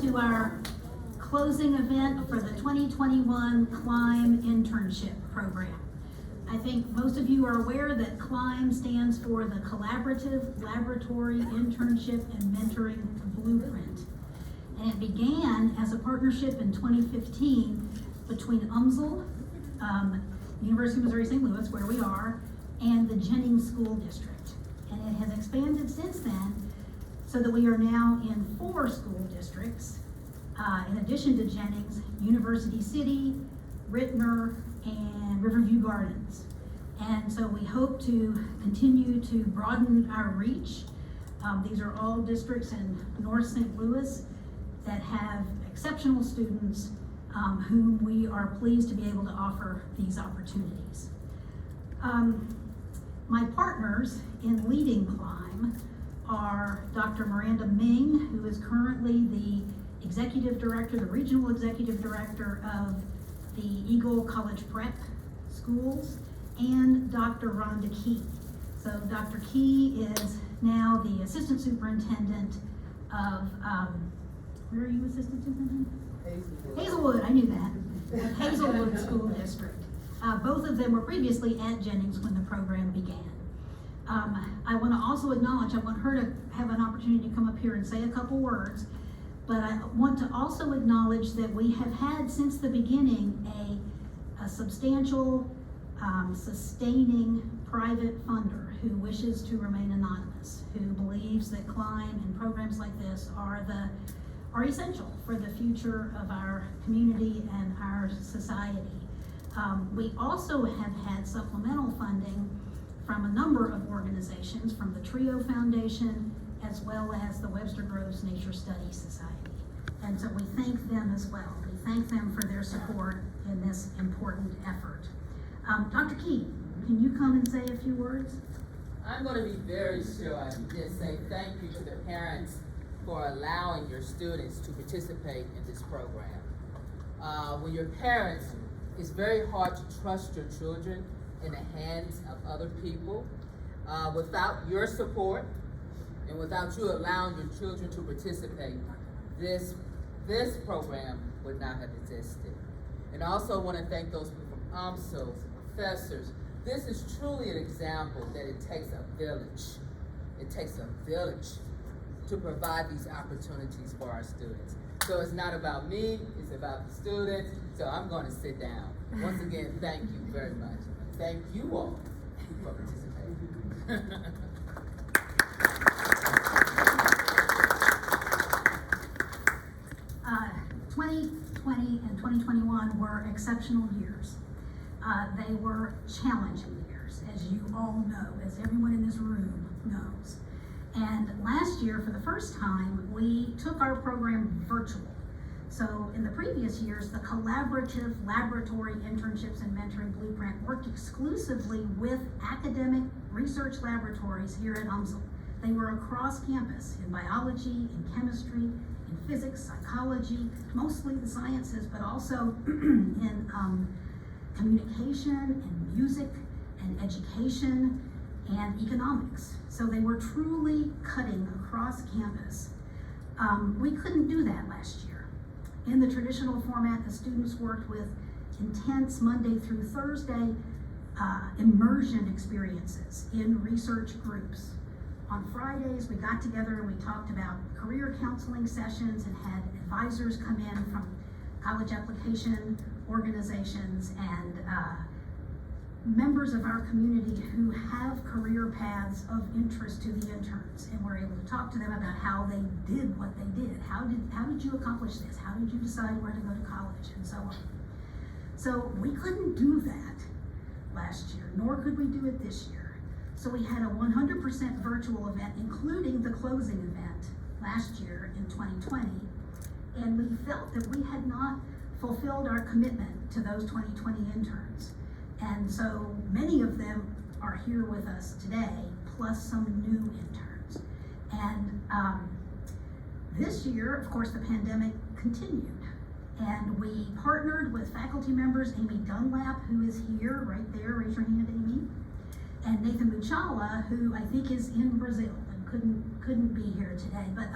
to our closing event for the 2021 CLIMB Internship Program. I think most of you are aware that CLIMB stands for the Collaborative Laboratory Internship and Mentoring Blueprint. And it began as a partnership in 2015 between UMSL, University of Missouri St. Louis, where we are, and the Jennings School District. And it has expanded since then so that we are now in 4 school districts, in addition to Jennings, University City, Rittner, and Riverview Gardens. And so we hope to continue to broaden our reach. These are all districts in North St. Louis that have exceptional students whom we are pleased to be able to offer these opportunities. My partners in leading CLIMB are Dr. Miranda Ming, who is currently the executive director, the regional executive director of the Eagle College Prep Schools, and Dr. Rhonda Key. So Dr. Key is now the assistant superintendent of, where are you assistant superintendent? Hazelwood, I knew that. Hazelwood School District. Both of them were previously at Jennings when the program began. I want to also acknowledge, I want her to have an opportunity to come up here and say a couple words, but I want to also acknowledge that we have had since the beginning a substantial, sustaining private funder who wishes to remain anonymous, who believes that CLIMB and programs like this are essential for the future of our community and our society. We also have had supplemental funding from a number of organizations, from the TRIO Foundation, as well as the Webster Groves Nature Studies Society. And so we thank them as well. We thank them for their support in this important effort. Dr. Key, can you come and say a few words? I'm going to be very short and just say thank you to the parents for allowing your students to participate in this program. When you're parents, it's very hard to trust your children in the hands of other people. Without your support and without you allowing your children to participate, this program would not have existed. And I also want to thank those people from UMSL, professors. This is truly an example that it takes a village. It takes a village to provide these opportunities for our students. So it's not about me, it's about the students. So I'm going to sit down. Once again, thank you very much. Thank you all for participating. 2020 and 2021 were exceptional years. They were challenging years, as you all know, as everyone in this room knows. And last year, for the first time, we took our program virtual. So in the previous years, the Collaborative Laboratory Internships and Mentoring Blueprint worked exclusively with academic research laboratories here at UMSL. They were across campus in biology, in chemistry, in physics, psychology, mostly the sciences, but also in communication and music and education and economics. So they were truly cutting across campus. We couldn't do that last year. In the traditional format, the students worked with intense Monday through Thursday immersion experiences in research groups. On Fridays, we got together and we talked about career counseling sessions and had advisors come in from college application organizations and members of our community who have career paths of interest to the interns, and we're able to talk to them about how they did what they did. How did you accomplish this? How did you decide where to go to college, and so on. So we couldn't do that last year, nor could we do it this year. So we had a 100% virtual event, including the closing event last year in 2020, and we felt that we had not fulfilled our commitment to those 2020 interns. And so many of them are here with us today, plus some new interns. And this year, of course, the pandemic continued. And we partnered with faculty members, Amy Dunlap, who is here, right there, raise your hand, Amy, and Nathan Muchala, who I think is in Brazil and couldn't be here today. But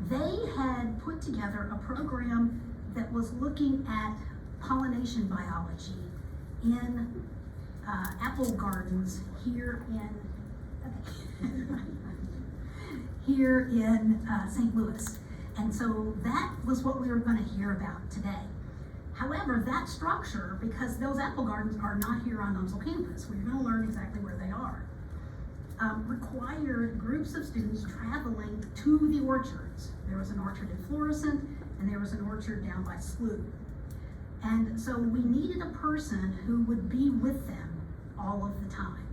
They had put together a program that was looking at pollination biology in apple gardens here in St. Louis. And so that was what we were going to hear about today. However, that structure, because those apple gardens are not here on UMSL campus, we're going to learn exactly where they are, required groups of students traveling to the orchards. There was an orchard in Fluorescent, and there was an orchard down by SLU. And so we needed a person who would be with them all of the time.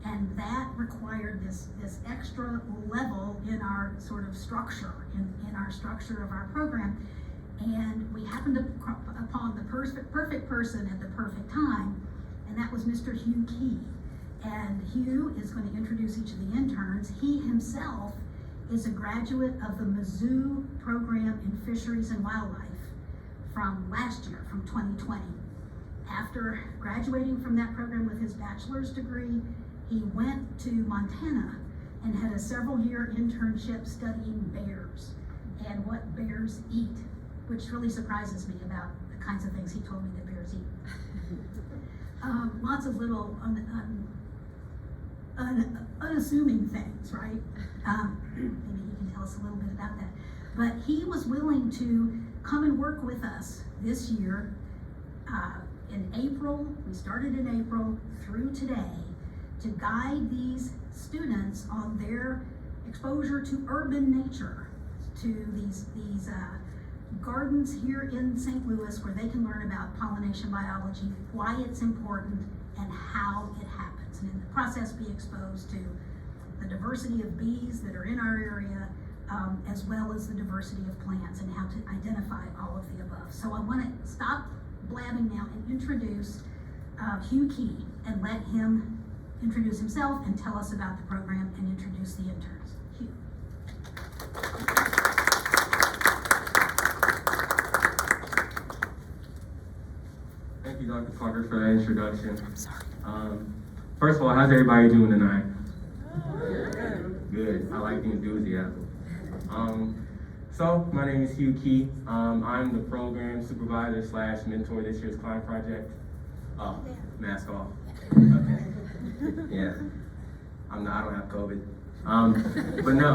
And that required this extra level in our sort of structure, in our structure of our program. And we happened upon the perfect person at the perfect time, and that was Mr. Hugh Key. And Hugh is going to introduce each of the interns. He himself is a graduate of the Mizzou program in Fisheries and Wildlife from last year, from 2020. After graduating from that program with his bachelor's degree, he went to Montana and had a several-year internship studying bears and what bears eat, which really surprises me about the kinds of things he told me that bears eat. Lots of little unassuming things, right? Maybe he can tell us a little bit about that. But he was willing to come and work with us this year in April. We started in April through today to guide these students on their exposure to urban nature, to these gardens here in St. Louis where they can learn about pollination biology, why it's important, and how it happens. And in the process be exposed to the diversity of bees that are in our area, as well as the diversity of plants and how to identify all of the above. So I want to stop blabbing now and introduce Hugh Key and let him introduce himself and tell us about the program and introduce the interns. Hugh. Thank you, Dr. Parker, for that introduction. I'm sorry. First of all, how's everybody doing tonight? Good. I like the enthusiasm. So my name is Hugh Key. I'm the program supervisor / mentor this year's client project. Oh, mask off. Okay. Yeah. I don't have COVID. But no.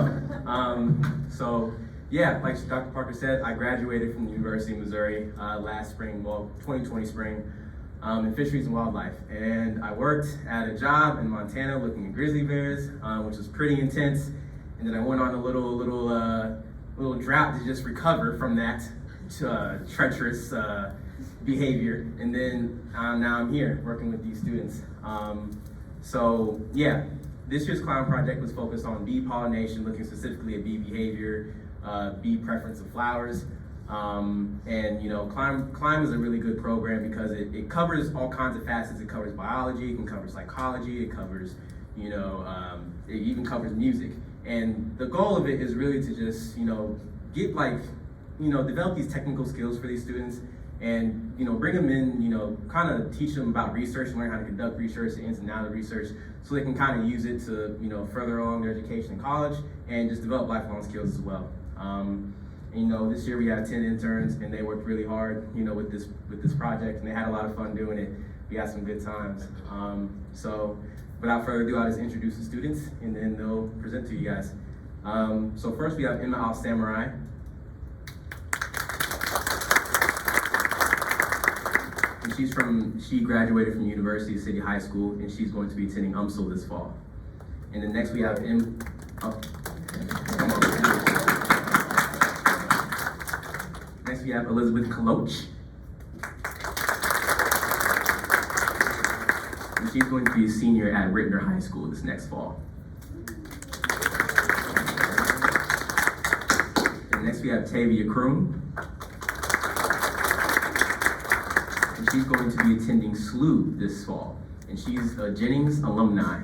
So yeah, like Dr. Parker said, I graduated from the University of Missouri last spring, 2020 spring, in fisheries and wildlife. And I worked at a job in Montana looking at grizzly bears, which was pretty intense. And then I went on a little drought to just recover from that treacherous behavior. And then now I'm here working with these students. So yeah, this year's climate project was focused on bee pollination, looking specifically at bee behavior, bee preference of flowers. And you know, Climb is a really good program because it covers all kinds of facets. It covers biology, it can cover psychology, it covers, you know, it even covers music. And the goal of it is really to just, you know, get develop these technical skills for these students and, you know, bring them in, you know, kind of teach them about research and learn how to conduct research, the ins and outs of research, so they can kind of use it to, you know, further along their education in college and just develop lifelong skills as well. And, you know, this year we had 10 interns and they worked really hard, you know, with this project, and they had a lot of fun doing it. We had some good times. So without further ado, I'll just introduce the students and then they'll present to you guys. So first we have Emma Al Samurai. And she graduated from University City High School, and she's going to be attending UMSL this fall. And then next we have Next we have Elizabeth Kaloch. And she's going to be a senior at Rittner High School this next fall. And next we have Tavia Kroom. And she's going to be attending SLU this fall. And she's a Jennings alumni.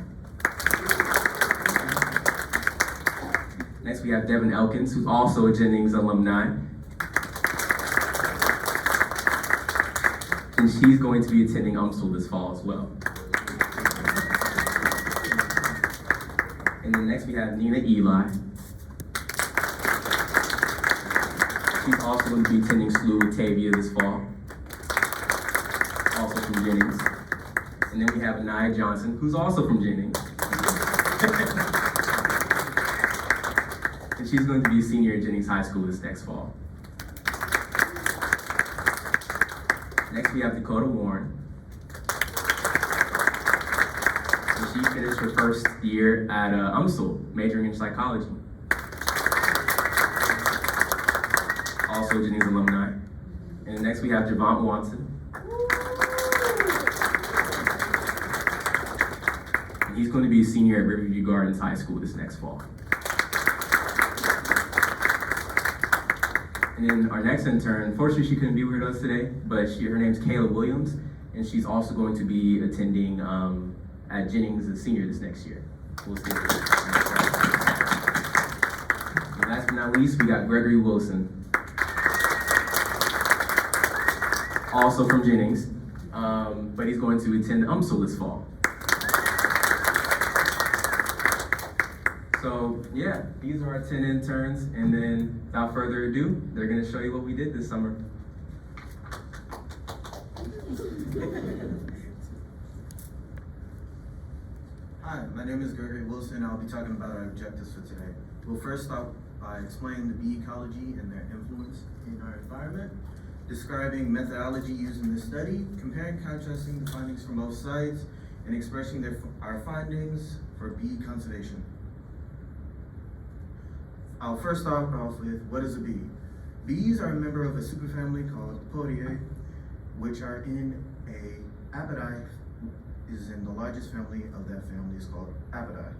Next we have Devin Elkins, who's also a Jennings alumni. And she's going to be attending UMSL this fall as well. And then next we have Nina Eli. She's also going to be attending SLU with Tavia this fall, also from Jennings. And then we have Anaya Johnson, who's also from Jennings. And she's going to be a senior at Jennings High School this next fall. Next, we have Dakota Warren. And she finished her first year at UMSL, majoring in psychology. Also Jennings alumni. And next, we have Javon Watson. And he's going to be a senior at Riverview Gardens High School this next fall. And then our next intern, unfortunately she couldn't be with us today, but her name's Kayla Williams, and she's also going to be attending at Jennings as a senior this next year. We'll see. And last but not least, we got Gregory Wilson, also from Jennings, but he's going to attend UMSL this fall. So yeah, these are our 10 interns, and then without further ado, they're gonna show you what we did this summer. Hi, my name is Gregory Wilson. I'll be talking about our objectives for today. We'll first start by explaining the bee ecology and their influence in our environment, describing methodology used in this study, comparing and contrasting the findings from both sides, and expressing our findings for bee conservation. I'll first start off with, what is a bee? Bees are a member of a superfamily called Podiae, which are in a Apidae, is in the largest family of that family, is called Apidae,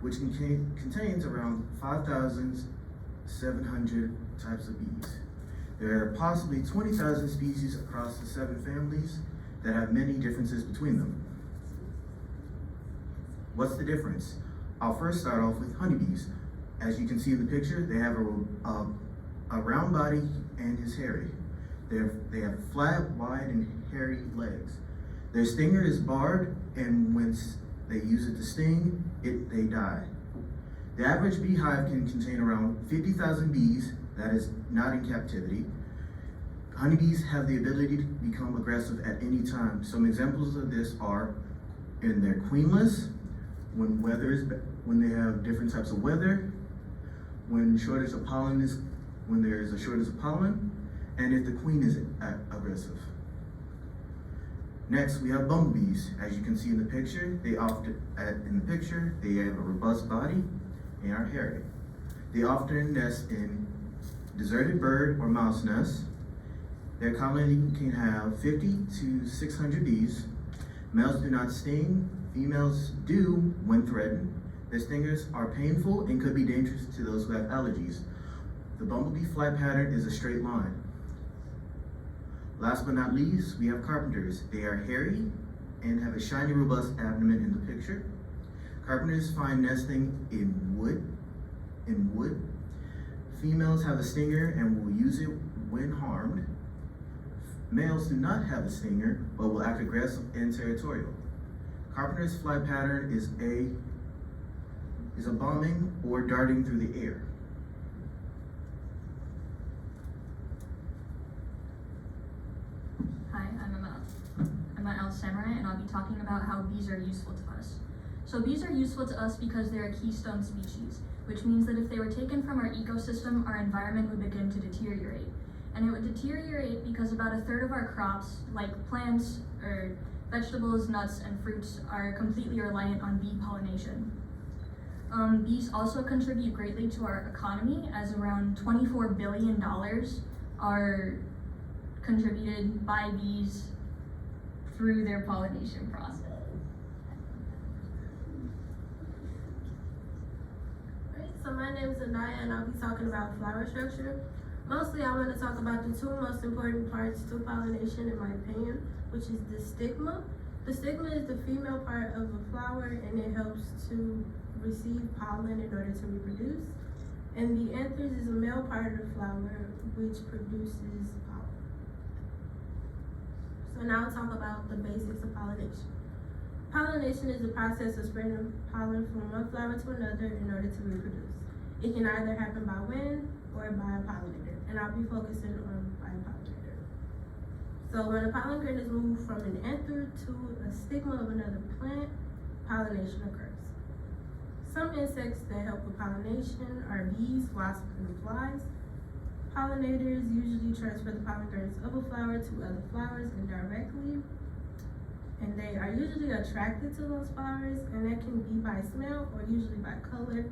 which contains around 5,700 types of bees. There are possibly 20,000 species across the 7 families that have many differences between them. What's the difference? I'll first start off with honeybees. As you can see in the picture, they have a round body and is hairy. They have flat, wide, and hairy legs. Their stinger is barbed, and when they use it to sting, they die. The average beehive can contain around 50,000 bees, that is not in captivity. Honeybees have the ability to become aggressive at any time. Some examples of this are in their queenless, when they have different types of weather, when there is a shortage of pollen, and if the queen is aggressive. Next, we have bumblebees. As you can see in the picture, they have a robust body and are hairy. They often nest in deserted bird or mouse nests. Their colony can have 50 to 600 bees. Males do not sting, females do when threatened. Their stingers are painful and could be dangerous to those who have allergies. The bumblebee flight pattern is a straight line. Last but not least, we have carpenters. They are hairy and have a shiny, robust abdomen in the picture. Carpenters find nesting in wood. Females have a stinger and will use it when harmed. Males do not have a stinger, but will act aggressive and territorial. Carpenter's flight pattern is a bombing or darting through the air. Hi, I'm Al Samurai, and I'll be talking about how bees are useful to us. So bees are useful to us because they're a keystone species, which means that if they were taken from our ecosystem, our environment would begin to deteriorate. And it would deteriorate because about 1/3 of our crops, like plants or vegetables, nuts, and fruits, are completely reliant on bee pollination. Bees also contribute greatly to our economy, as around $24 billion are contributed by bees through their pollination process. Alright, so my name is Anaya, and I'll be talking about flower structure. Mostly I want to talk about the 2 most important parts to pollination in my opinion, which is the stigma. The stigma is the female part of a flower, and it helps to receive pollen in order to reproduce. And the anthers is a male part of the flower, which produces pollen. So now I'll talk about the basics of pollination. Pollination is the process of spreading pollen from one flower to another in order to reproduce. It can either happen by wind or by a pollinator. and I'll be focusing on my pollinator. So when a pollen grain is moved from an anther to a stigma of another plant, pollination occurs. Some insects that help with pollination are bees, wasps, and flies. Pollinators usually transfer the pollen grains of a flower to other flowers indirectly, and they are usually attracted to those flowers, and that can be by smell or usually by color,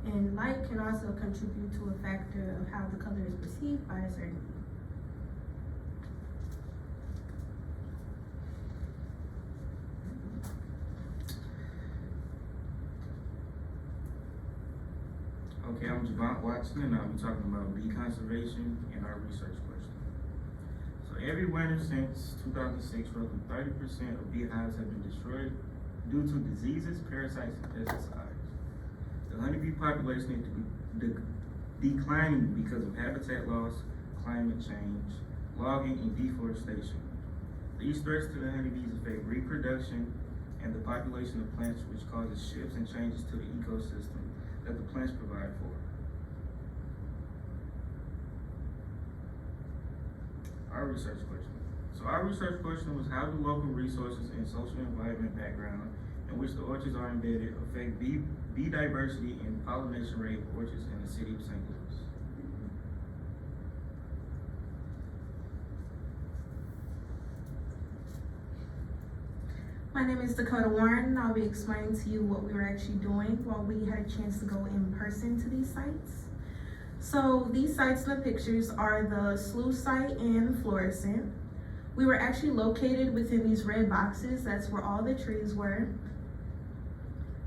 and light can also contribute to a factor of how the color is perceived by a certain bee. Okay, I'm Javon Watson, and I'll be talking about bee conservation and our research question. So every winter since 2006, roughly 30% of beehives have been destroyed due to diseases, parasites, and pesticides. The honeybee population is declining because of habitat loss, climate change, logging, and deforestation. These threats to the honeybees affect reproduction and the population of plants, which causes shifts and changes to the ecosystem that the plants provide for. Our research question. So our research question was, how do local resources and social environment background in which the orchards are embedded affect bee diversity and pollination rate of orchards in the city of St. Louis? My name is Dakota Warren, and I'll be explaining to you what we were actually doing while we had a chance to go in person to these sites. So these sites in the pictures are the Slough site and Fluorescent. We were actually located within these red boxes. That's where all the trees were.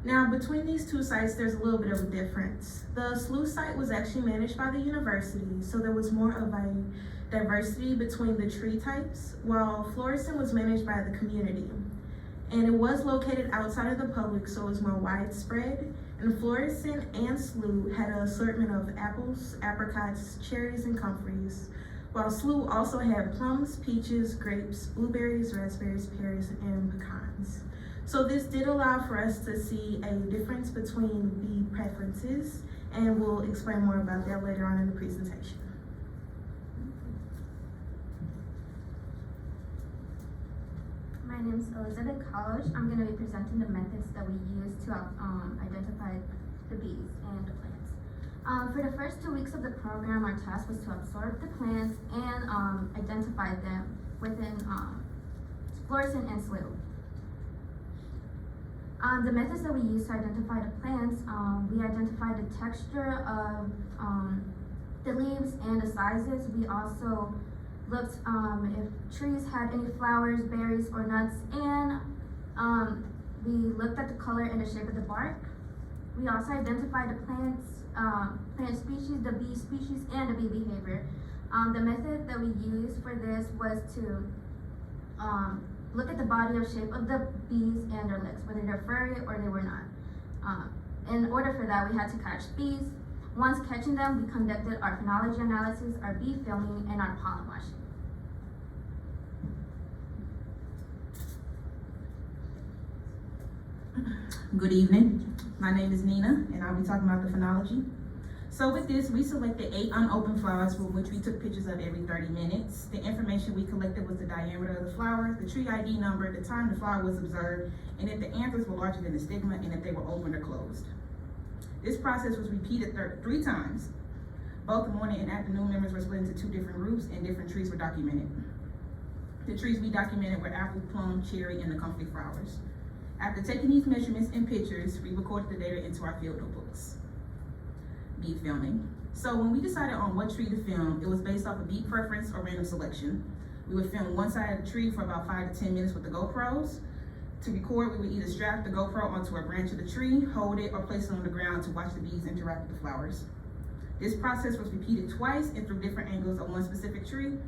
Now, between these two sites, there's a little bit of a difference. The Slough site was actually managed by the university, so there was more of a diversity between the tree types, while Fluorescent was managed by the community. And it was located outside of the public, so it was more widespread. And Fluorescent and Slough had an assortment of apples, apricots, cherries, and comfreys, while Slough also had plums, peaches, grapes, blueberries, raspberries, pears, and pecans. So this did allow for us to see a difference between bee preferences, and we'll explain more about that later on in the presentation. My name is Elizabeth College. I'm going to be presenting the methods that we use to identify the bees and the plants. For the first 2 weeks of the program, our task was to absorb the plants and identify them within Fluorescent and Slough. The methods that we use to identify the plants, we identified the texture of the leaves and the sizes. We also looked if trees had any flowers, berries, or nuts, and we looked at the color and the shape of the bark. We also identified the plant species, the bee species, and the bee behavior. The method that we used for this was to look at the body or shape of the bees and their legs, whether they're furry or they were not. In order for that, we had to catch bees. Once catching them, we conducted our phonology analysis, our bee filming, and our pollen washing. Good evening. My name is Nina, and I'll be talking about the phonology. So with this, we selected 8 unopened flowers from which we took pictures of every 30 minutes. The information we collected was the diameter of the flower, the tree ID number, the time the flower was observed, and if the anthers were larger than the stigma, and if they were open or closed. This process was repeated 3 times. Both the morning and afternoon members were split into 2 different groups, and different trees were documented. The trees we documented were apple, plum, cherry, and the comfrey flowers. After taking these measurements and pictures, we recorded the data into our field notebooks. Bee filming. So when we decided on what tree to film, it was based off of bee preference or random selection. We would film one side of the tree for about 5 to 10 minutes with the GoPros. To record, we would either strap the GoPro onto a branch of the tree, hold it, or place it on the ground to watch the bees interact with the flowers. This process was repeated twice and through different angles of one specific tree.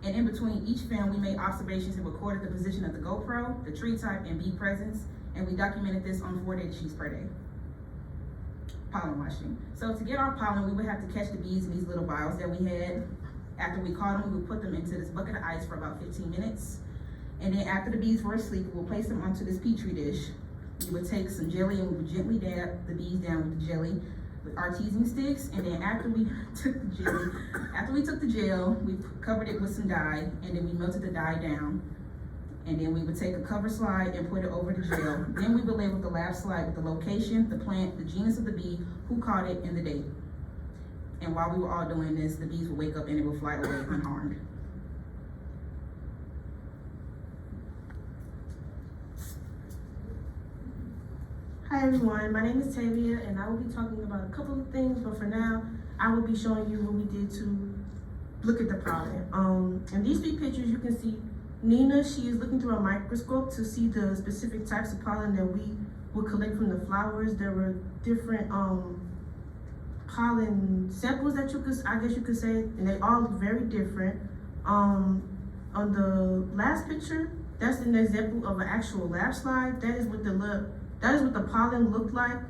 And in between each film, we made observations and recorded the position of the GoPro, the tree type, and bee presence, and we documented this on 4 data sheets per day. Pollen washing. So to get our pollen, we would have to catch the bees in these little vials that we had. After we caught them, we would put them into this bucket of ice for about 15 minutes. And then after the bees were asleep, we would place them onto this petri dish. We would take some jelly and we would gently dab the bees down with the jelly. with artesian sticks, and then after we took the gel, we covered it with some dye, and then we melted the dye down. And then we would take a cover slide and put it over the gel. Then we would label the lab slide with the location, the plant, the genus of the bee, who caught it, and the date. And while we were all doing this, the bees would wake up and it would fly away unharmed. Hi everyone, my name is Tavia and I will be talking about a couple of things, but for now, I will be showing you what we did to look at the pollen. In these 3 pictures, you can see Nina, she is looking through a microscope to see the specific types of pollen that we would collect from the flowers. There were different pollen samples that I guess you could say, and they all look very different. On the last picture, that's an example of an actual lab slide. That is what the pollen looked like.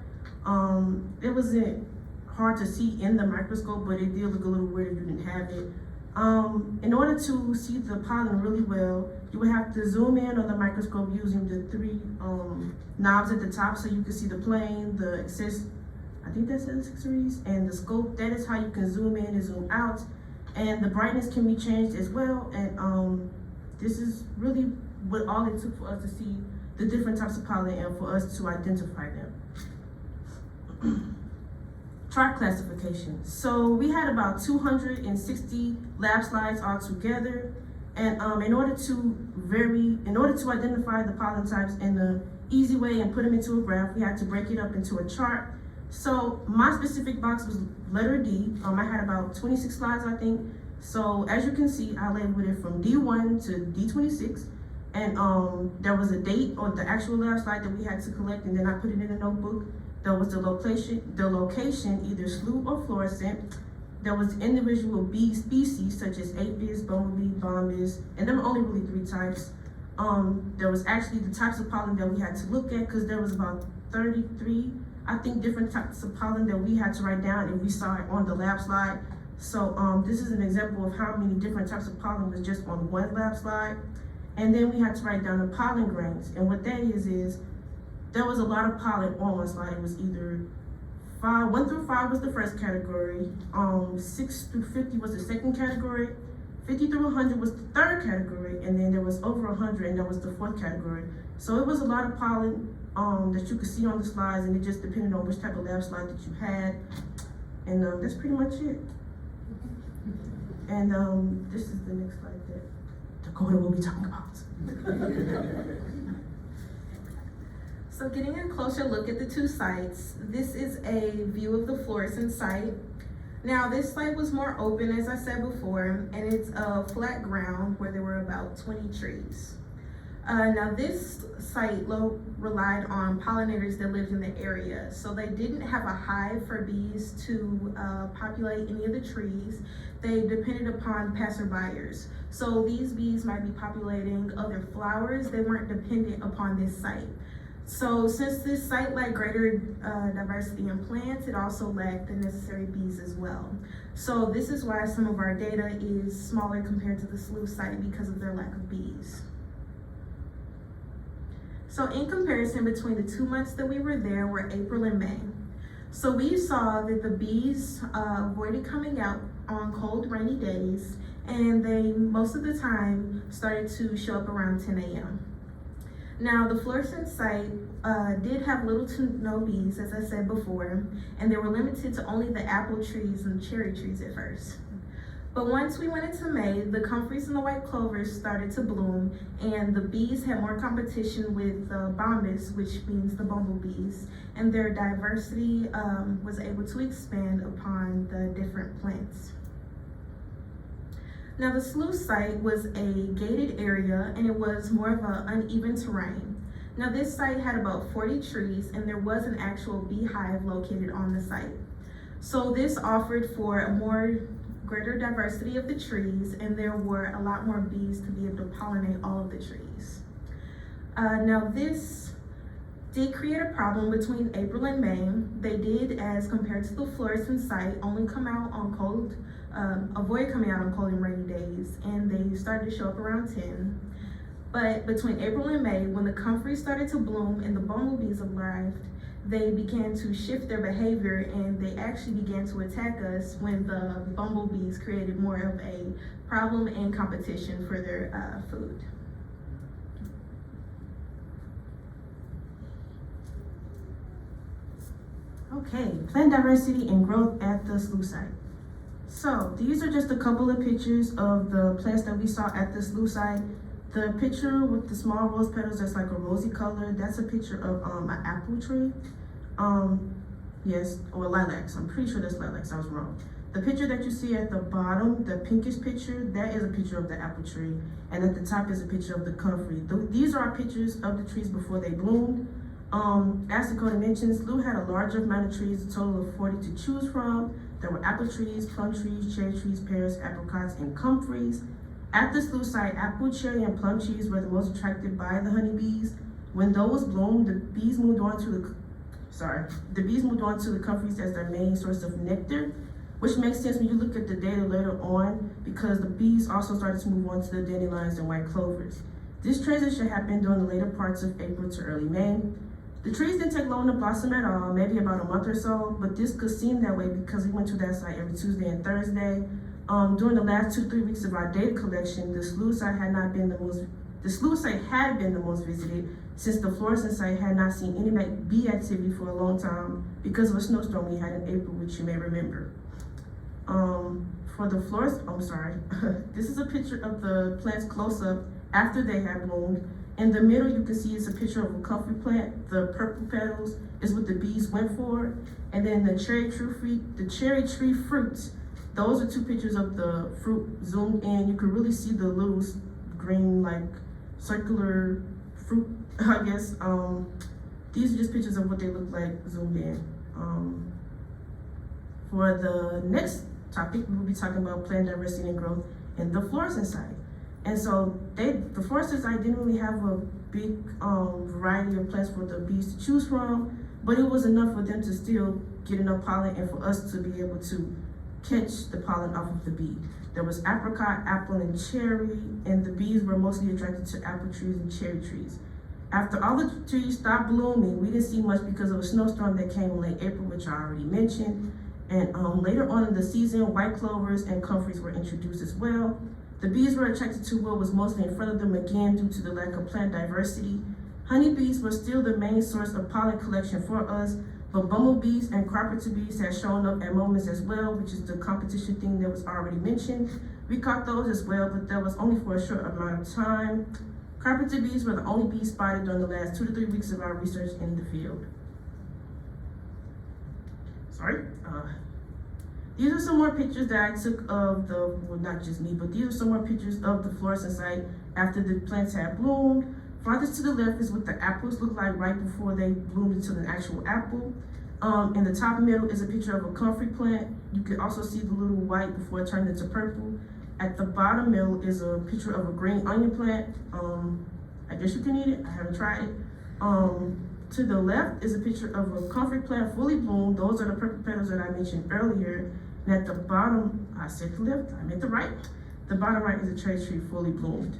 It wasn't hard to see in the microscope, but it did look a little weird if you didn't have it. In order to see the pollen really well, you would have to zoom in on the microscope using the 3 knobs at the top so you can see the plane, I think that says accessories, and the scope. That is how you can zoom in and zoom out. And the brightness can be changed as well. And this is really what all it took for us to see the different types of pollen and for us to identify them. Chart classification. So we had about 260 lab slides all together, and in order to identify the pollen types in an easy way and put them into a graph, we had to break it up into a chart. So my specific box was letter D. I had about 26 slides, I think. So as you can see, I labeled it from D1 to D26, and there was a date on the actual lab slide that we had to collect, and then I put it in a notebook. There was the location, either SLU or fluorescent. There was individual bee species such as apis, bumblebee, bombas, and there were only really 3 types. There was actually the types of pollen that we had to look at, because there was about 33, I think, different types of pollen that we had to write down and we saw it on the lab slide. So this is an example of how many different types of pollen was just on one lab slide. And then we had to write down the pollen grains. And what that is there was a lot of pollen on one slide. It was either 1 through 5 was the first category, 6 through 50 was the second category, 50 through 100 was the third category, and then there was over 100, and that was the 4th category. So it was a lot of pollen that you could see on the slides, and it just depended on which type of lab slide that you had. And that's pretty much it. And this is the next slide that Dakota will be talking about. So getting a closer look at the 2 sites, this is a view of the Fluorescent Site. Now this site was more open, as I said before, and it's a flat ground where there were about 20 trees. Now this site relied on pollinators that lived in the area, so they didn't have a hive for bees to populate any of the trees. They depended upon passerbyers. So these bees might be populating other flowers. They weren't dependent upon this site. So since this site lacked greater diversity in plants, it also lacked the necessary bees as well. So this is why some of our data is smaller compared to the SLU site, because of their lack of bees. So in comparison between the 2 months that we were there were April and May. So we saw that the bees avoided coming out on cold, rainy days, and they most of the time started to show up around 10 a.m. Now the Fluorescent Site did have little to no bees, as I said before, and they were limited to only the apple trees and cherry trees at first. But once we went into May, the comfreys and the white clovers started to bloom, and the bees had more competition with the bombas, which means the bumblebees, and their diversity was able to expand upon the different plants. Now the SLU site was a gated area, and it was more of an uneven terrain. Now this site had about 40 trees, and there was an actual beehive located on the site. So this offered for a greater diversity of the trees, and there were a lot more bees to be able to pollinate all of the trees. Now this did create a problem between April and May. They did, as compared to the Fluorescent Site, only come out on cold, avoid coming out on cold and rainy days, and they started to show up around 10. But between April and May, when the comfrey started to bloom and the bumblebees arrived, they began to shift their behavior and they actually began to attack us when the bumblebees created more of a problem and competition for their food. Okay, plant diversity and growth at the SLU site. So these are just a couple of pictures of the plants that we saw at the SLU site. The picture with the small rose petals that's like a rosy color, that's a picture of an apple tree. Yes, or lilacs. I'm pretty sure that's lilacs, I was wrong. The picture that you see at the bottom, the pinkish picture, that is a picture of the apple tree. And at the top is a picture of the comfrey. These are pictures of the trees before they bloomed. As Dakota mentioned, SLU had a larger amount of trees, a total of 40 to choose from. There were apple trees, plum trees, cherry trees, pears, apricots, and comfreys. At the SLU site, apple, cherry, and plum trees were the most attracted by the honeybees. When those bloomed, the bees moved on to the comfreys as their main source of nectar, which makes sense when you look at the data later on because the bees also started to move on to the dandelions and white clovers. This transition happened during the later parts of April to early May. The trees didn't take long to blossom at all, maybe about a month or so, but this could seem that way because we went to that site every Tuesday and Thursday. During the last 2-3 weeks of our data collection, the SLU site had been the most visited since the Fluorescent Site had not seen any bee activity for a long time because of a snowstorm we had in April, which you may remember. For the this is a picture of the plants close up after they have bloomed. In the middle, you can see it's a picture of a comfrey plant. The purple petals is what the bees went for. And then the cherry tree fruits, those are 2 pictures of the fruit zoomed in. You can really see the little green, like circular fruit, I guess. These are just pictures of what they look like zoomed in. For the next topic, we will be talking about plant diversity and growth in the Fluorescent Site. And so the Fluorescent Site didn't really have a big variety of plants for the bees to choose from, but it was enough for them to still get enough pollen and for us to be able to catch the pollen off of the bee. There was apricot, apple, and cherry, and the bees were mostly attracted to apple trees and cherry trees. After all the trees stopped blooming, we didn't see much because of a snowstorm that came in late April, which I already mentioned. And later on in the season, white clovers and comfreys were introduced as well. The bees were attracted to what was mostly in front of them again due to the lack of plant diversity. Honeybees were still the main source of pollen collection for us, but bumblebees and carpenter bees had shown up at moments as well, which is the competition thing that was already mentioned. We caught those as well, but that was only for a short amount of time. Carpenter bees were the only bees spotted during the last 2 to 3 weeks of our research in the field. These are some more pictures that I took of not just me, but these are some more pictures of the Fluorescent Site after the plants had bloomed. Farthest to the left is what the apples look like right before they bloomed into an actual apple. In the top middle is a picture of a comfrey plant. You can also see the little white before it turned into purple. At the bottom middle is a picture of a green onion plant. I guess you can eat it, I haven't tried it. To the left is a picture of a comfrey plant fully bloomed. Those are the purple petals that I mentioned earlier. And at the bottom, I said the left, I meant the right. The bottom right is a cherry tree fully bloomed.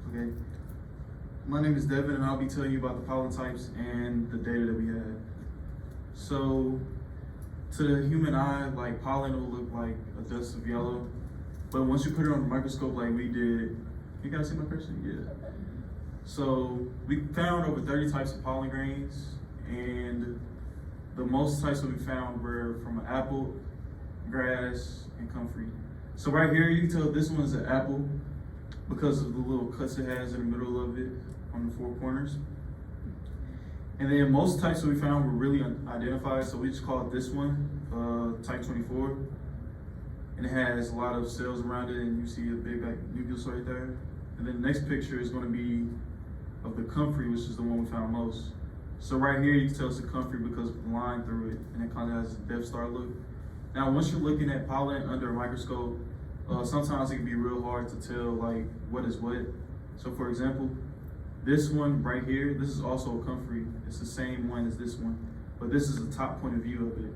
Okay, my name is Devin and I'll be telling you about the pollen types and the data that we had. So, to the human eye, like pollen will look like a dust of yellow, but once you put it on the microscope like we did, you guys see my cursor? Yeah. So we found over 30 types of pollen grains, and the most types that we found were from an apple, grass, and comfrey. So right here, you can tell this one's an apple because of the little cuts it has in the middle of it on the 4 corners. And then most types that we found were really unidentified, so we just called this one type 24. And it has a lot of cells around it, and you see a big nucleus right there. And then the next picture is going to be of the comfrey, which is the one we found most. So right here, you can tell it's a comfrey because of the line through it, and it kind of has a Death Star look. Now, once you're looking at pollen under a microscope, sometimes it can be real hard to tell like what is what. So for example, this one right here, this is also a comfrey. It's the same one as this one, but this is the top point of view of it.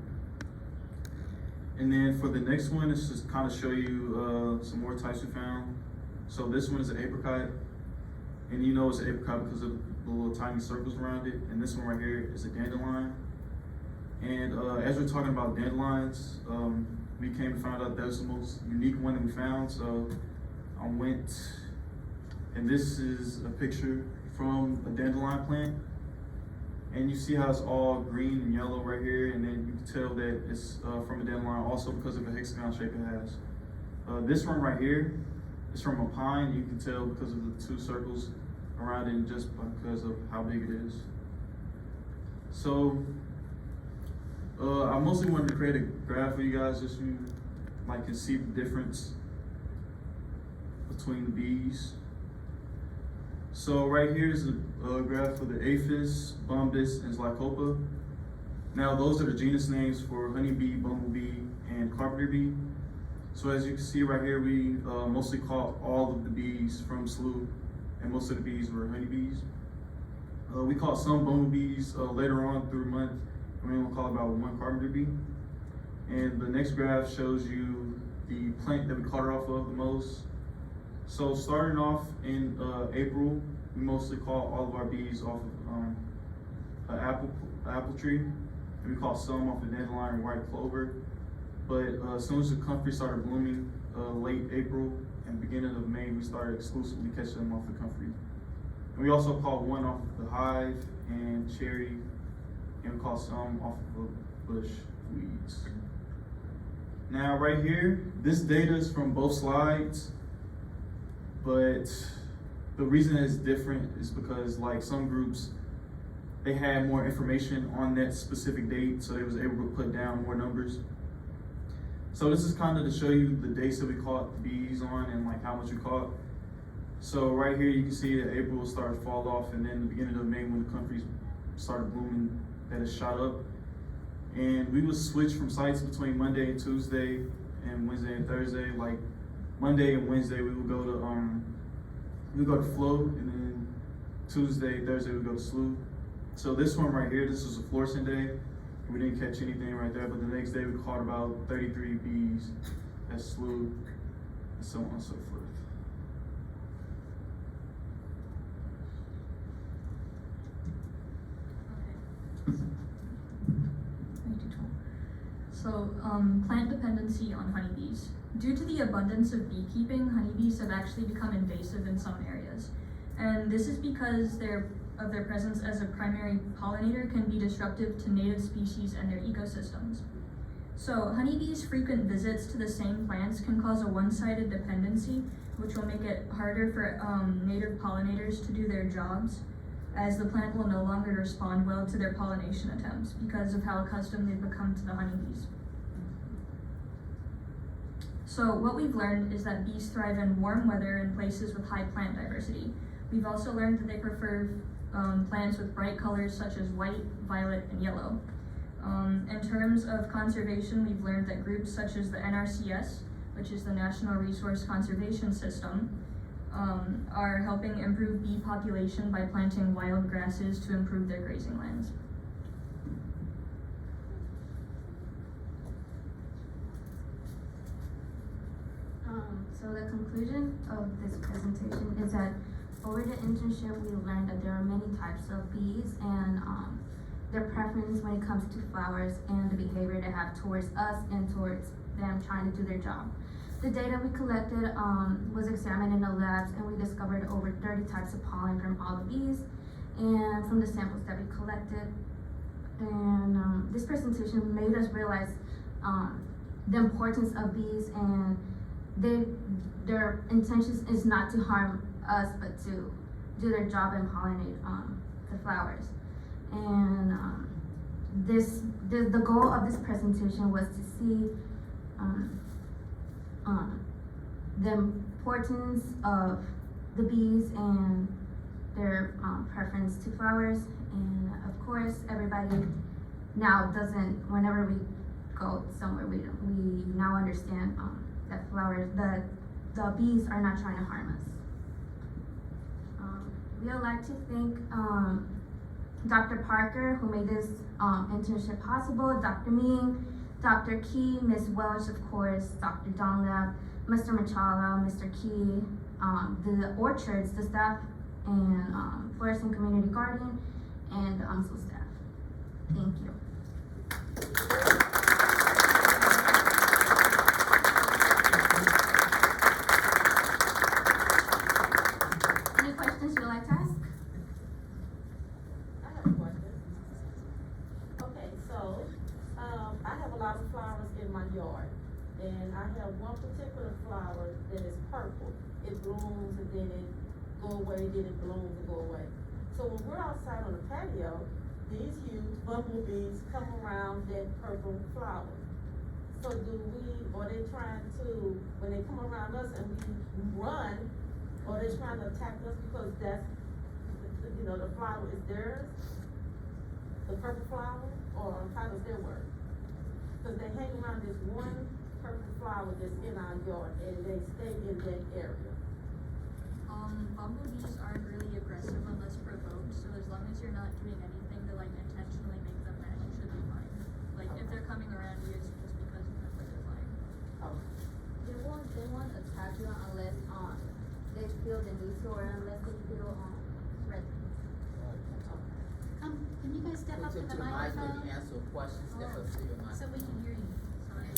And then for the next one, it's just kind of show you some more types we found. So this one is an apricot, and you know it's an apricot because of the little tiny circles around it. And this one right here is a dandelion. And as we're talking about dandelions, we came to find out that was the most unique one that we found. So I went, and this is a picture from a dandelion plant. And you see how it's all green and yellow right here, and then you can tell that it's from a dandelion also because of the hexagon shape it has. This one right here is from a pine. You can tell because of the two circles around it and just because of how big it is. So I mostly wanted to create a graph for you guys just so you can see the difference between the bees. So right here is a graph for the aphis, bombus, and Zlycopa. Now those are the genus names for honeybee, bumblebee, and carpenter bee. So as you can see right here, we mostly caught all of the bees from SLU, and most of the bees were honeybees. We caught some bumblebees later on through the month, and we only caught about one carpenter bee. And the next graph shows you the plant that we caught her off of the most. So starting off in April, we mostly caught all of our bees off of an apple tree, and we caught some off of dandelion and white clover. But as soon as the comfrey started blooming, late April and beginning of May, we started exclusively catching them off the comfrey. And we also caught one off of the hive and cherry, and we caught some off of the bush weeds. Now right here, this data is from both slides. But the reason it's different is because some groups, they had more information on that specific date, so they was able to put down more numbers. So this is kind of to show you the dates that we caught the bees on and how much we caught. So right here you can see that April started to fall off, and then the beginning of May when the comfrey started blooming, that it shot up. And we would switch from sites between Monday and Tuesday and Wednesday and Thursday. Monday and Wednesday we would go to Flo, and then Tuesday, Thursday we go to SLU. So this one right here, this is a fluorescent day. We didn't catch anything right there, but the next day we caught about 33 bees at SLU, and so on and so forth. So, plant dependency on honeybees. Due to the abundance of beekeeping, honeybees have actually become invasive in some areas. And this is because of their presence as a primary pollinator can be disruptive to native species and their ecosystems. So, honeybees' frequent visits to the same plants can cause a one-sided dependency, which will make it harder for native pollinators to do their jobs, as the plant will no longer respond well to their pollination attempts because of how accustomed they've become to the honeybees. So what we've learned is that bees thrive in warm weather in places with high plant diversity. We've also learned that they prefer plants with bright colors such as white, violet, and yellow. In terms of conservation, we've learned that groups such as the NRCS, which is the National Resource Conservation System, are helping improve bee population by planting wild grasses to improve their grazing lands. So the conclusion of this presentation is that over the internship, we learned that there are many types of bees and their preference when it comes to flowers and the behavior they have towards us and towards them trying to do their job. The data we collected was examined in the labs, and we discovered over 30 types of pollen from all the bees and from the samples that we collected. And this presentation made us realize the importance of bees, and their intention is not to harm us, but to do their job and pollinate the flowers. And the goal of this presentation was to see the importance of the bees and their preference to flowers. And of course, everybody now whenever we go somewhere, we now understand that the bees are not trying to harm us. We would like to thank Dr. Parker, who made this internship possible, Dr. Ming, Dr. Key, Ms. Welch, of course, Dr. Donga, Mr. Machala, Mr. Key, the orchards, the staff, and Fluorescent Community Garden, and the UNSL staff. Thank you. Any questions you would like to ask? I have a question. Okay, so, I have a lot of flowers in my yard, and I have one particular flower that is purple. It blooms and then it go away, then it blooms and go away. So when we're outside on the patio, these huge bumblebees come around that purple flower. So are they trying to, when they come around us and we run, or they trying to attack us because that's, the flower is theirs? The purple flower, or how does that work? Because they hang around this one purple flower that's in our yard and they stay in that area. Bumblebees aren't really aggressive unless provoked, so as long as you're not doing anything to like intentionally make them mad, you should be fine. Like if they're coming around you, it's just because that's what they're like. They won't attack you unless they feel the need to, or unless they feel threatened. Can you guys step up to the When microphone you answer a question, step up to your mic. so we can hear you? Sorry.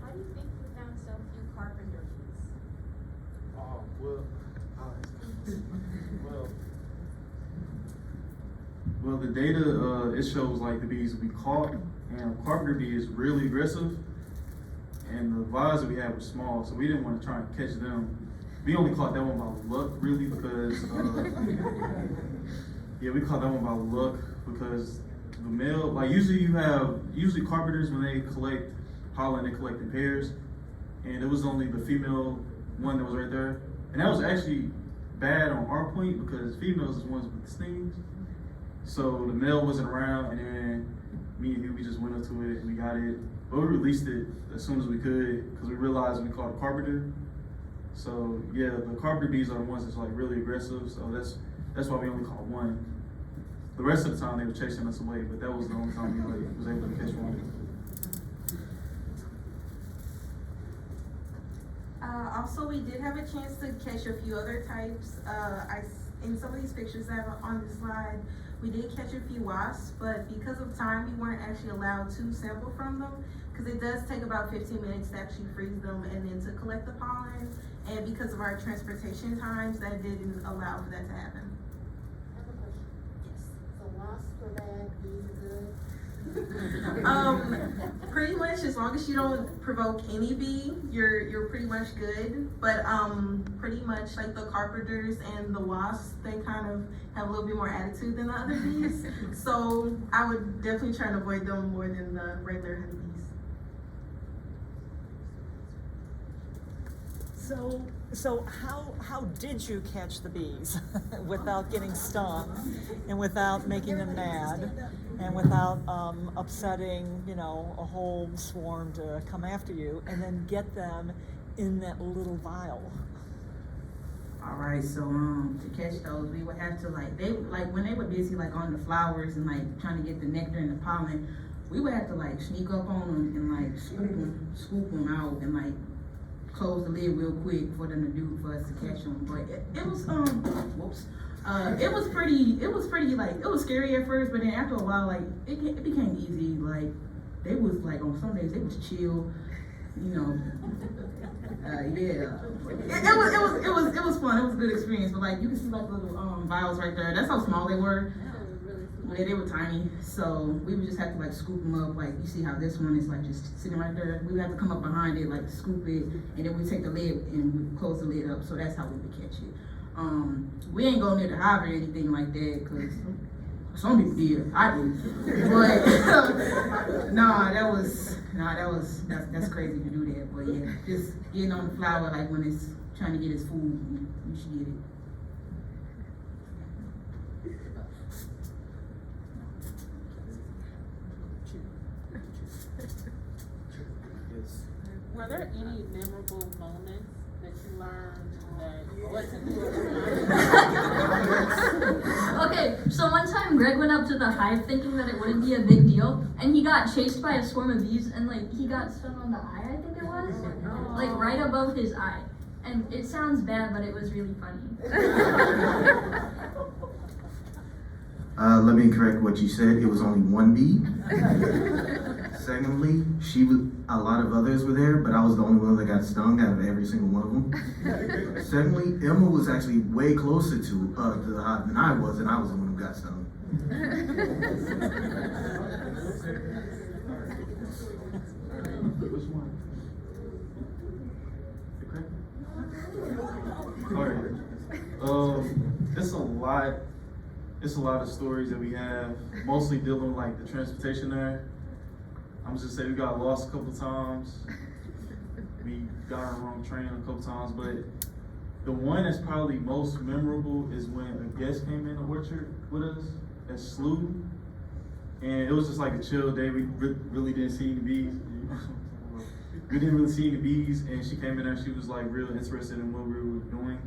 Why do you think you found so few carpenter bees? Well, the data, it shows like the bees we caught, and carpenter bee is really aggressive, and the vibes that we had were small, so we didn't want to try and catch them. We only caught that one by luck, really, because, we caught that one by luck, because the male, like usually carpenters, when they collect pollen, they collect in pairs, and it was only the female one that was right there. And that was actually bad on our point, because females is ones with the stings. So the male wasn't around, and then me and we just went up to it and we got it. But we released it as soon as we could because we realized we caught a carpenter. So yeah, the carpenter bees are the ones that's like really aggressive. So that's why we only caught one. The rest of the time they were chasing us away, but that was the only time we was able to catch one. Also, we did have a chance to catch a few other types. In some of these pictures that are on the slide, we did catch a few wasps, but because of time, we weren't actually allowed to sample from them, because it does take about 15 minutes to actually freeze them and then to collect the pollen. And because of our transportation times, that didn't allow for that to happen. I have a question. Yes. So wasps are bad, bees are good? Pretty much as long as you don't provoke any bee, you're pretty much good. But pretty much like the carpenters and the wasps, they kind of have a little bit more attitude than the other bees. So I would definitely try to avoid them more than the regular honeybees. So how did you catch the bees without getting stung and without making them mad and without upsetting, a whole swarm to come after you, and then get them in that little vial? All right, so to catch those, we would have to when they were busy on the flowers and trying to get the nectar and the pollen, we would have to sneak up on them and scoop them out and close the lid real quick for them to do for us to catch them. But it was it was scary at first, but then after a while it became easy. They was on some days they was chill, It was fun. It was a good experience. But you can see little vials right there. That's how small they were. Yeah, they were tiny. So we would just have to scoop them up. You see how this one is just sitting right there. We would have to come up behind it, scoop it, and then we take the lid and we close the lid up. So that's how we would catch it. We ain't go near the hive or anything like that because some people did. I did. But that's crazy to do that. But yeah, just getting on the flower when it's trying to get its food, you should get it. Were there any memorable moments that you learned that what to do? Okay, Okay, so one time Greg went up to the hive thinking that it wouldn't be a big deal, and he got chased by a swarm of bees, and like he got stung on the eye, I think it was, like right above his eye. And it sounds bad, but it was really funny. Let me correct what you said. It was only one bee. Secondly, a lot of others were there, but I was the only one that got stung out of every single one of them. Secondly, Emma was actually way closer to the hive than I was, and I was the one who got stung. Which one? Alright. It's a lot of stories that we have, mostly dealing with like the transportation there. I'm just saying we got lost a couple times. We got on the wrong train a couple times, but the one that's probably most memorable is when a guest came in the orchard with us at SLU, and it was just like a chill day. We really didn't see any bees. We didn't really see any bees, and she came in there. She was like real interested in what we were doing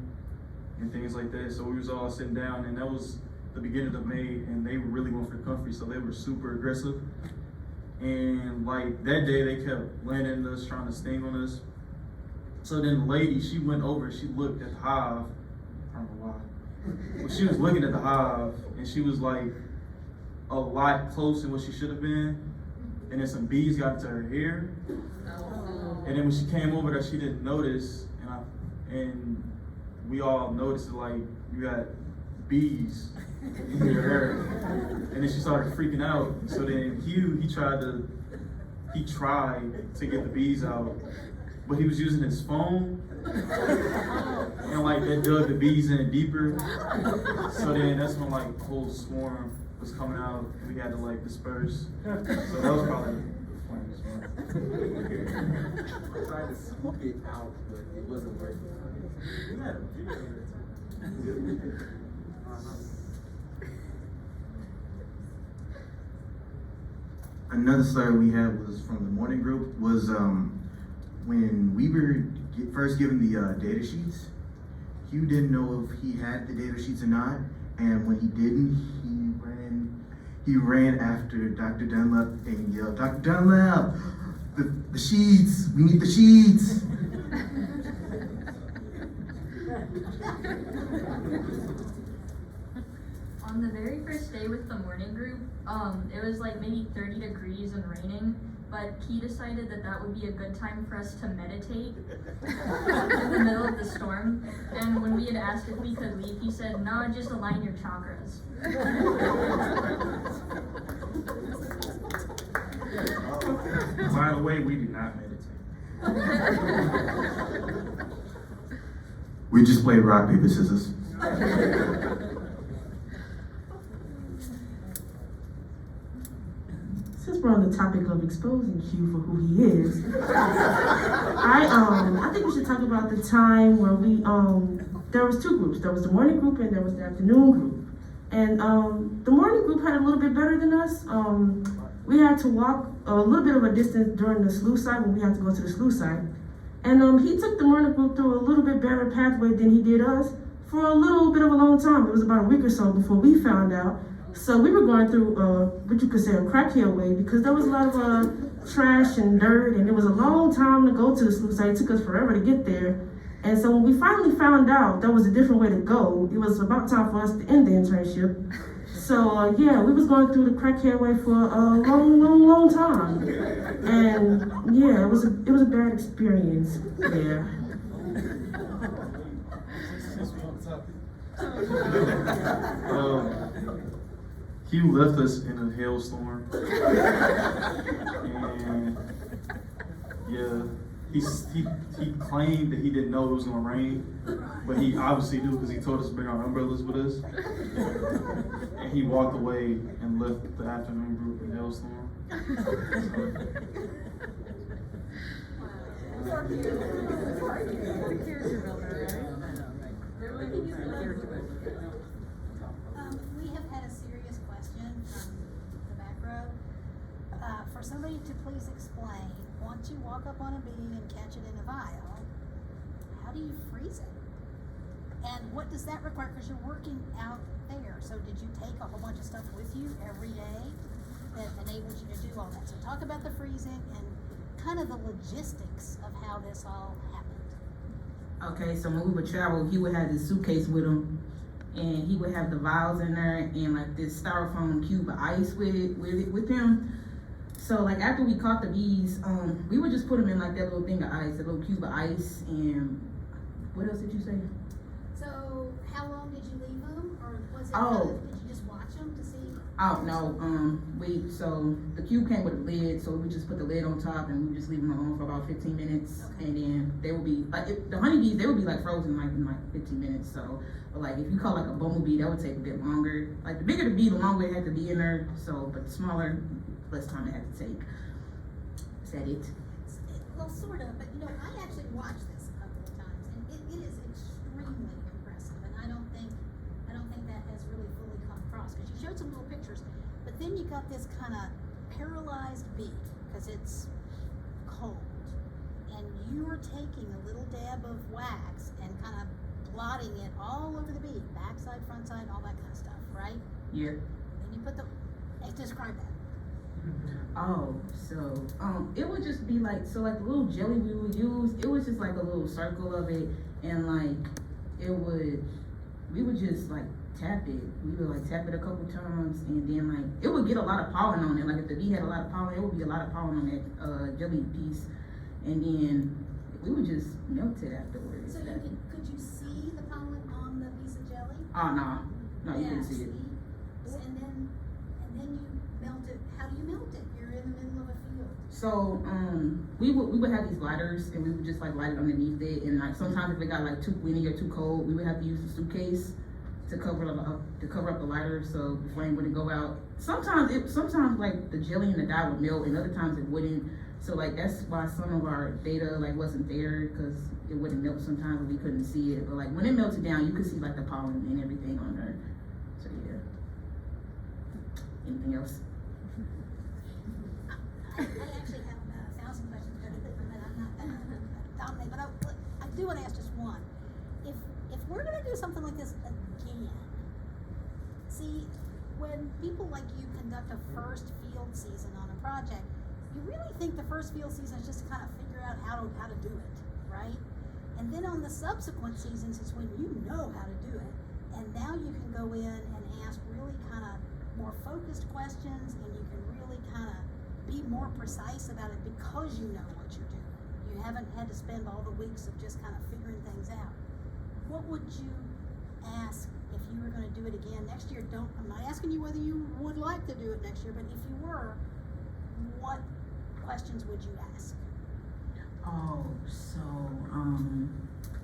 and things like that. So we was all sitting down, and that was the beginning of May, and they were really going for the comfy, so they were super aggressive. And like that day, they kept landing us, trying to sting on us. So then the lady, she went over, she looked at the hive. I don't know why. But she was looking at the hive, and she was like a lot closer than what she should have been. And then some bees got into her hair. And then when she came over there, she didn't notice, and we all noticed like you got bees in your hair. And then she started freaking out. So then Hugh, he tried to get the bees out, but he was using his phone, and like that dug the bees in deeper. So then that's when like the whole swarm was coming out. We had to like disperse. So that was probably the funniest one. I tried to swoop it out, but it wasn't working. We had a video that time. Another story we had was from the morning group was when we were first given the data sheets. Hugh didn't know if he had the data sheets or not, and when he didn't, he ran after Dr. Dunlap and yelled, "Dr. Dunlap, the sheets, we need the sheets." On the very first day with the morning group, it was like maybe 30 degrees and raining, but Key decided that that would be a good time for us to meditate in the middle of the storm. And when we had asked if we could leave, he said, "No, just align your chakras." By the way, we do not meditate. We just played rock, paper, scissors. Since we're on the topic of exposing Q for who he is, I think we should talk about the time where there was two groups. There was the morning group and there was the afternoon group. And the morning group had a little bit better than us. We had to walk a little bit of a distance during the SLU site when we had to go to the SLU site. And he took the morning group through a little bit better pathway than he did us for a little bit of a long time. It was about a week or so before we found out. So we were going through what you could say a crackhead way, because there was a lot of trash and dirt, and it was a long time to go to the SLU site. It took us forever to get there. And so when we finally found out there was a different way to go, it was about time for us to end the internship. So yeah, we was going through the crackhead way for a long time. And yeah, it was a bad experience there. Hugh left us in a hailstorm, and yeah, he claimed that he didn't know it was gonna rain, but he obviously knew because he told us to bring our umbrellas with us, and he walked away and left the afternoon group in a hailstorm. We have had a serious question from the back row. For somebody to please explain, once you walk up on a bee and catch it in a vial, how do you freeze it? And what does that require? Because you're working out there. So did you take a whole bunch of stuff with you every day that enables you to do all that? So talk about the freezing and kind of the logistics of how this all happened. Okay, so when we would travel, he would have his suitcase with him, and he would have the vials in there and like this styrofoam cube of ice with him. So like after we caught the bees, we would just put them in like that little thing of ice, a little cube of ice, and what else did you say? So how long did you leave them, or was it? Did you just watch them to see? Oh no, so the cube came with a lid, so we just put the lid on top and we just leave them alone for about 15 minutes, Okay. and then they would be like the honeybees, they would be like frozen like in like 15 minutes. So, but like if you caught like a bumblebee, that would take a bit longer. Like the bigger the bee, the longer it had to be in there. So, but the smaller, less time it had to take. Is that it? Well, sort of, but you know, I actually watched this a couple of times, and it is extremely impressive, and I don't think that has really fully come across, because you showed some little pictures, but then you got this kind of paralyzed bee, because it's cold, and you are taking a little dab of wax and kind of blotting it all over the bee, backside, front side, all that kind of stuff, right? Yeah. Then you put describe that. Oh, so it would just be like, so like the little jelly we would use, it was just like a little circle of it, and like we would just like tap it. We would like tap it a couple times, and then like it would get a lot of pollen on it. Like if the bee had a lot of pollen, it would be a lot of pollen on that jelly piece, and then we would just melt it afterwards. So could you see the pollen on the piece of jelly? Oh no, you couldn't see it. And then you melt it. How do you melt it? You're in the middle of a field. So we would have these lighters, and we would just like light it underneath it, and like sometimes if it got like too windy or too cold, we would have to use the suitcase to cover up the lighter so the flame wouldn't go out. Sometimes like the jelly and the dye would melt, and other times it wouldn't. So like that's why some of our data like wasn't there, because it wouldn't melt sometimes and we couldn't see it. But like when it melted down, you could see like the pollen and everything on there. So yeah. Anything else? I actually have about 1,000 questions, but I'm not dominating. But I do want to ask just one. If we're going to do something like this again, see, when people like you conduct a first field season on a project, you really think the first field season is just to kind of figure out how to do it, right? And then on the subsequent seasons is when you know how to do it, and now you can go in and ask really kind of more focused questions, and you can really kind of be more precise about it because you know what you're doing. You haven't had to spend all the weeks of just kind of figuring things out. What would you ask if you were going to do it again next year? I'm not asking you whether you would like to do it next year, but if you were, what questions would you ask? Oh, so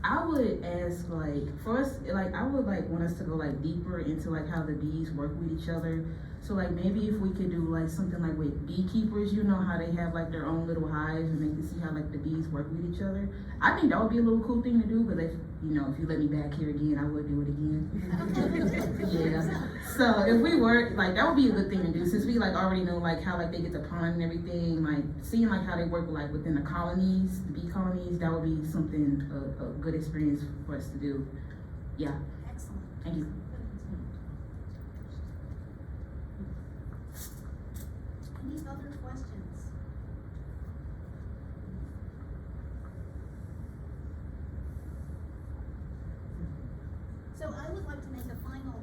I would ask like first, like I would like want us to go like deeper into like how the bees work with each other. So like maybe if we could do like something like with beekeepers, you know how they have like their own little hives and they can see how like the bees work with each other. I think that would be a little cool thing to do, because if you let me back here again, I would do it again. Yeah. So if we were like, that would be a good thing to do, since we like already know like how like they get the pollen and everything, like seeing like how they work like within the colonies, the bee colonies, that would be something a good experience for us to do. Yeah. Excellent. Thank you. Any other questions? So I would like to make a final,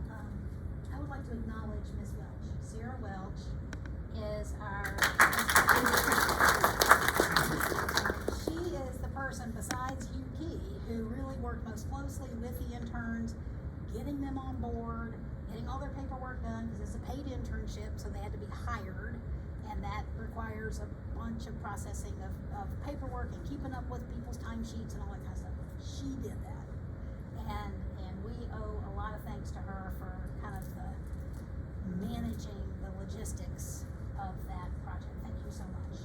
I would like to acknowledge Ms. Welch. Sarah Welch is she is the person besides Hugh Key who really worked most closely with the interns, getting them on board, getting all their paperwork done, because it's a paid internship, so they had to be hired, and that requires a bunch of processing of paperwork and keeping up with people's timesheets and all that kind of stuff. She did that, and we owe a lot of thanks to her for kind of managing the logistics of that project. Thank you so much.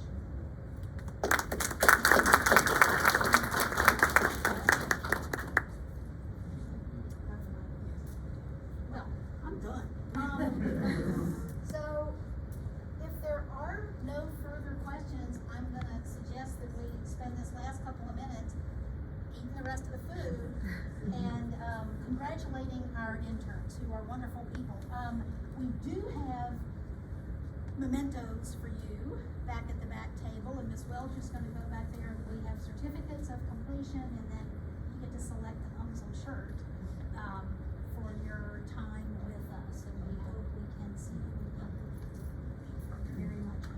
Well, I'm done. So, if there are no further questions, I'm going to suggest that we spend this last couple of minutes eating the rest of the food our interns, who are wonderful people. We do have mementos for you back at the back table, and Ms. Welch is going to go back there, and we have certificates of completion, and then you get to select an UMSL shirt for your time with us, and we hope we can see you very much.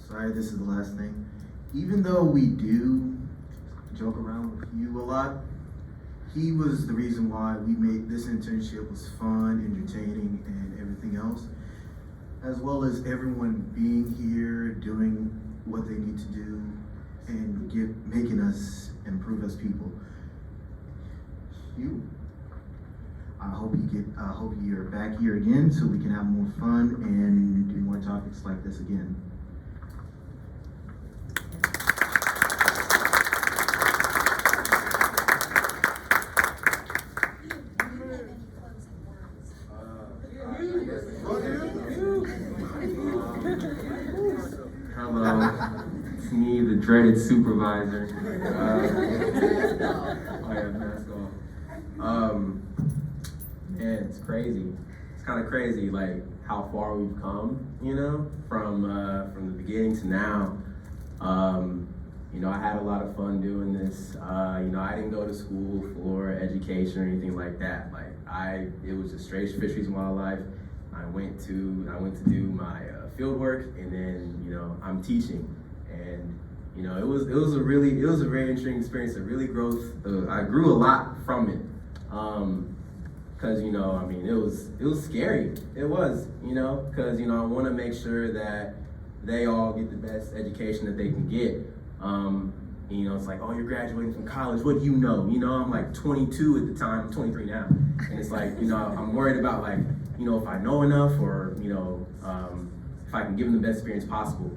Sorry, this is the last thing. Even though we do joke around with you a lot, he was the reason why we made this internship was fun, entertaining, and everything else, as well as everyone being here, doing what they need to do, and making us improve as people. I hope you're back here again so we can have more fun and do more topics like this again. Hello, it's me, the dreaded supervisor. Mask off. And it's crazy. It's kind of crazy, like how far we've come, you know, from the beginning to now. You know, I had a lot of fun doing this. You know, I didn't go to school for education or anything like that. It was just straight fisheries and wildlife. I went to do my field work, and then, you know, I'm teaching. And, you know, it was a very interesting experience. I grew a lot from it. Cause, you know, I mean, it was scary. It was, you know, cause, you know, I want to make sure that they all get the best education that they can get. You know, it's like, oh, you're graduating from college. What do you know? You know, I'm like 22 at the time. I'm 23 now. And it's like, you know, I'm worried about, like, you know, if I know enough, or, you know, if I can give them the best experience possible.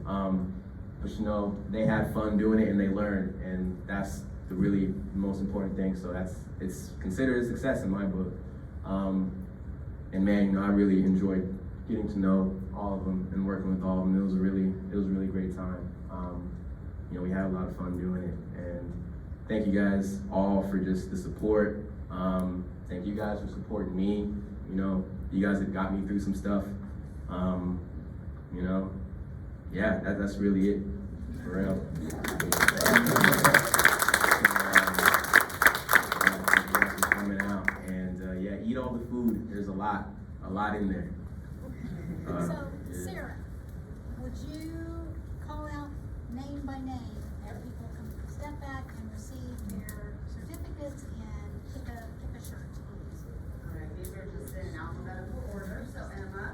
But, you know, they had fun doing it and they learned, and that's the really most important thing. So it's considered a success in my book. And man, you know, I really enjoyed getting to know all of them and working with all of them. It was a really great time. You know, we had a lot of fun doing it, and thank you guys all for just the support. Thank you guys for supporting me. You know, you guys have got me through some stuff. You know, yeah, that's really it, for real. Coming out, and yeah, eat all the food. There's a lot in there. So, Sarah, would you call out name by name as people can step back and receive their certificates and pick a shirt, please? All right, these are just in alphabetical order. So Emma,